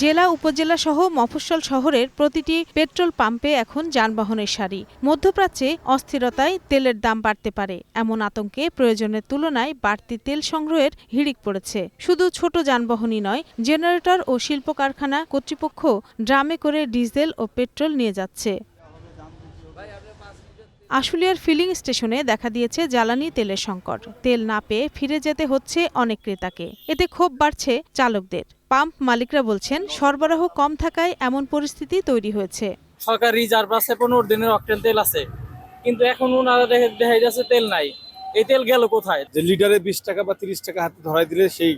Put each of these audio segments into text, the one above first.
জেলা উপজেলা সহ মফস্বল শহরের প্রতিটি পেট্রোল পাম্পে এখন যানবাহনের সারি। মধ্যপ্রাচ্যে অস্থিরতায় তেলের দাম বাড়তে পারে এমন আতঙ্কে প্রয়োজনের তুলনায় বাড়তি তেল সংগ্রহের হিড়িক পড়েছে। শুধু ছোট যানবাহনই নয়, জেনারেটর ও শিল্প কারখানা কর্তৃপক্ষ ড্রামে করে ডিজেল ও পেট্রোল নিয়ে যাচ্ছে। আশুলিয়ার ফিলিং স্টেশনে দেখা দিয়েছে জ্বালানি তেলের সংকট। তেল না পেয়ে ফিরে যেতে হচ্ছে অনেক ক্রেতাকে। এতে ক্ষোভ বাড়ছে চালকদের। পাম্প মালিকরা বলছেন, সরবরাহ কম থাকায় এমন পরিস্থিতি তৈরি হয়েছে। সরকার রিজার্ভ আছে, 15 দিনের অকটেন তেল আছে, কিন্তু এখন ওনারা দেখা যাচ্ছে তেল নাই। এই তেল গেল কোথায়? যে লিটারে 20 টাকা বা 30 টাকা হাতে ধরাই দিলে সেই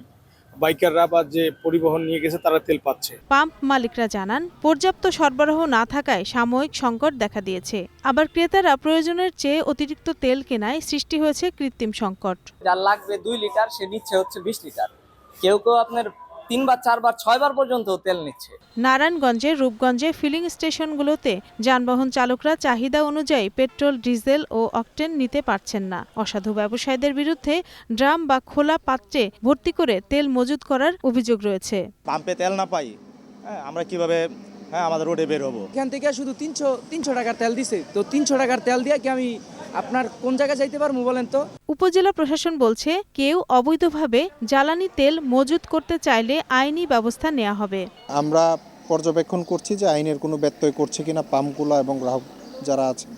বাইকাররা বা যে পরিবহন নিয়ে গেছে তারা তেল পাচ্ছে। পাম্প মালিকরা জানান, পর্যাপ্ত সরবরাহ না থাকায় সাময়িক সংকট দেখা দিয়েছে। আবার ক্রেতারা প্রয়োজনের চেয়ে অতিরিক্ত তেল কেনায় সৃষ্টি হয়েছে কৃত্রিম সংকট। যার লাগবে 2 লিটার সে নিচ্ছে হচ্ছে 20 লিটার, কেউ আপনার 3 বার 4 বার 6 বার পর্যন্ত তেল নিচ্ছে। নারায়ণগঞ্জে, রূপগঞ্জে ফিলিং স্টেশনগুলোতে যানবাহন চালকরা চাহিদা অনুযায়ী পেট্রোল, ডিজেল ও অকটেন নিতে পারছেন না। অসাধু ব্যবসায়ীদের বিরুদ্ধে ড্রাম বা খোলা পাত্রে ভর্তি করে তেল মজুত করার অভিযোগ রয়েছে। পাম্পে তেল না পাই, আমরা কিভাবে আমাদের রোডে বের হবো? এখান থেকে শুধু 300 টাকার তেল দিছে, তো 300 টাকার তেল দিয়ে কি আমি আপনার কোন জায়গায় যাইতে পারবো বলেন তো? উপজেলা প্রশাসন বলছে, কেউ অবৈধভাবে জ্বালানি তেল মজুত করতে চাইলে আইনি ব্যবস্থা নেওয়া হবে। আমরা পর্যবেক্ষণ করছি যে আইনের কোনো ব্যত্যয় করছে কিনা পাম্পগুলো এবং গ্রাহক যারা আছে।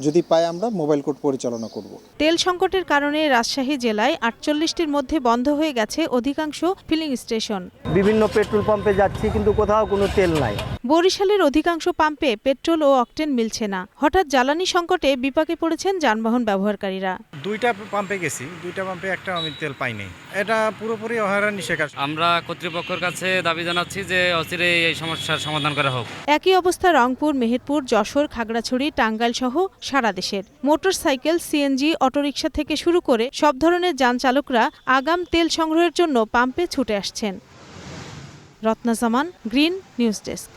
যদি পাই আমরা মোবাইল কোর্ট পরিচালনা করব। তেল সংকটের কারণে রাজশাহী জেলায় 48টির মধ্যে বন্ধ হয়ে গেছে অধিকাংশ ফিলিং স্টেশন। বিভিন্ন পেট্রোল পাম্পে যাচ্ছি, কিন্তু কোথাও কোনো তেল নাই। বরিশালের অধিকাংশ পাম্পে পেট্রোল ও অকটেন মিলছে না। হঠাৎ জ্বালানি সংকটে বিপাকে পড়েছেন যানবাহন ব্যবহারকারীরা। 2টা পাম্পে গেছি, 2টা পাম্পে একটা আমি তেল পাই নাই। এটা পুরোপুরি হয়রানি শিকার। আমরা কর্তৃপক্ষের কাছে দাবি জানাচ্ছি যে অচিরেই এই সমস্যার সমাধান করা হোক। একই অবস্থা রংপুর, মেহেরপুর, যশোর, খাগড়াছড়ি, টাঙ্গাইল সহ সারা দেশের। মোটরসাইকেল, সিএনজি, অটোরিকশা থেকে শুরু করে সব ধরনের যান চালকরা আগাম তেল সংগ্রহের জন্য পাম্পে ছুটে আসছেন। রত্না জামান, গ্রিন নিউজ ডেস্ক।